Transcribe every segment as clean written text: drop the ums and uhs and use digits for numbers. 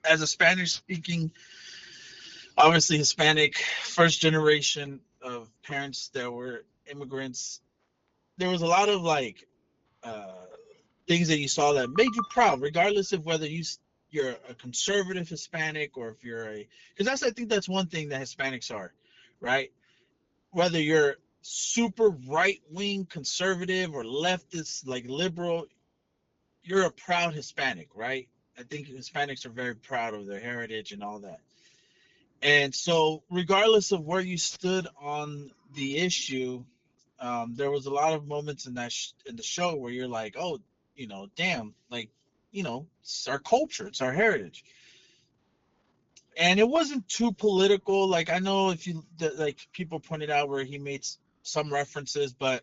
as a Spanish speaking, obviously Hispanic, first generation of parents that were immigrants, there was a lot of like uh, things that you saw that made you proud, regardless of whether you're a conservative Hispanic or if you're a, because that's, I think that's one thing that Hispanics are, right? Whether you're super right wing conservative or leftist like liberal, you're a proud Hispanic, right? I think Hispanics are very proud of their heritage and all that. And so, regardless of where you stood on the issue, there was a lot of moments in in the show where you're like, oh, damn, like, it's our culture, it's our heritage, and it wasn't too political. Like I know if you like people pointed out where he made some references, but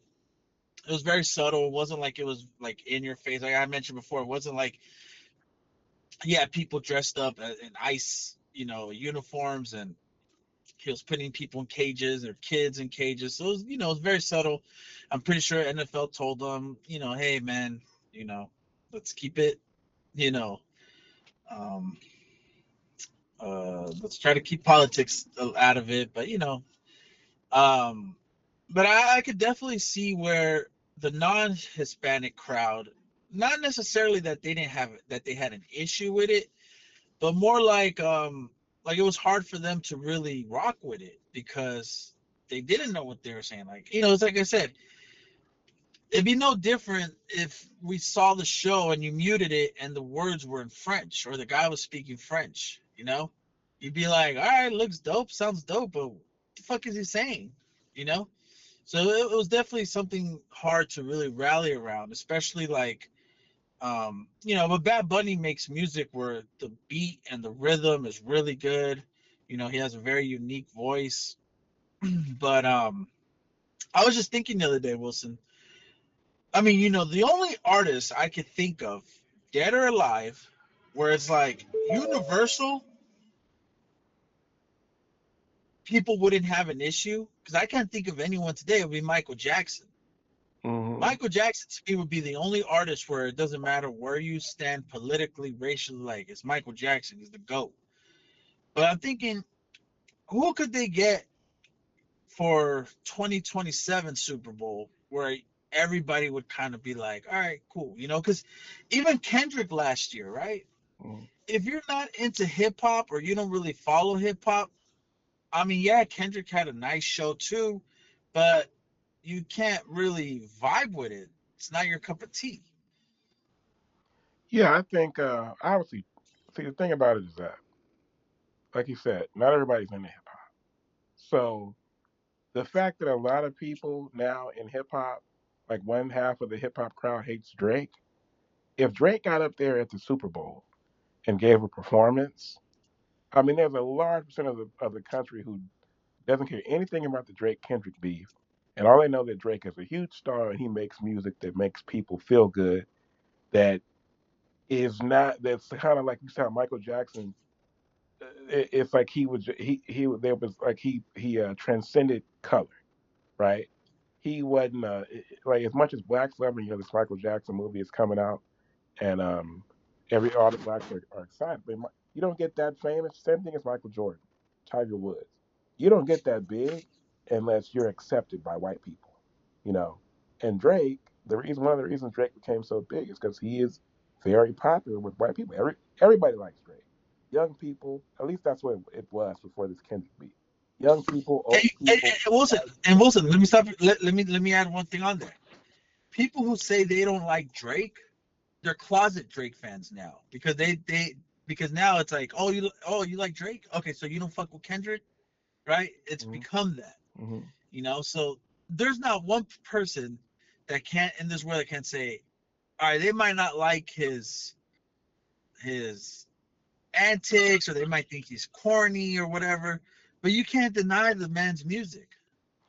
it was very subtle. It wasn't like it was like in your face. Like I mentioned before, it wasn't like yeah, people dressed up in ice, uniforms, and he was putting people in cages or kids in cages. So it was, it was very subtle. I'm pretty sure NFL told them, hey man, you know, let's keep it, you know, um, let's try to keep politics out of it. But um, but I could definitely see where the non-Hispanic crowd, not necessarily that they didn't have that they had an issue with it, but more like it was hard for them to really rock with it because they didn't know what they were saying. Like, it's like I said, it'd be no different if we saw the show and you muted it and the words were in French or the guy was speaking French. You'd be like, all right, looks dope, sounds dope, but what the fuck is he saying? You know? So it was definitely something hard to really rally around, especially like but Bad Bunny makes music where the beat and the rhythm is really good. He has a very unique voice. But I was just thinking the other day, Wilson. I mean, the only artist I could think of, dead or alive, where it's like universal, people wouldn't have an issue. Because I can't think of anyone today. It would be Michael Jackson. Hmm. Michael Jackson to me would be the only artist where it doesn't matter where you stand politically, racially, like it's Michael Jackson. He's the GOAT. But I'm thinking, who could they get for 2027 Super Bowl where everybody would kind of be like, all right, cool, because even Kendrick last year, right? Hmm. If you're not into hip hop or you don't really follow hip hop, I mean, yeah, Kendrick had a nice show too, but you can't really vibe with it. It's not your cup of tea. Yeah, I think obviously, see the thing about it is that, like you said, not everybody's into hip hop. So the fact that a lot of people now in hip hop, like one half of the hip hop crowd hates Drake. If Drake got up there at the Super Bowl and gave a performance, I mean, there's a large percent of the country who doesn't care anything about the Drake Kendrick beef, and all they know that Drake is a huge star and he makes music that makes people feel good. That is not. That's kind of like you saw Michael Jackson. It's like he there was like he transcended color, right? He wasn't like as much as blacks love him. This Michael Jackson movie is coming out, and all the blacks are excited. But you don't get that famous. Same thing as Michael Jordan, Tiger Woods. You don't get that big unless you're accepted by white people, you know. And Drake, one of the reasons Drake became so big is because he is very popular with white people. Everybody likes Drake. Young people, at least that's what it was before this Kendrick beat. Young people, And, old people, Wilson, white and people. Wilson, let me stop. Let me add one thing on there. People who say they don't like Drake, they're closet Drake fans now because now it's like, oh you like Drake? Okay, so you don't fuck with Kendrick, right? It's Hmm. become that, Hmm. So there's not one person that can't in this world that can say, all right, they might not like his antics or they might think he's corny or whatever, but you can't deny the man's music.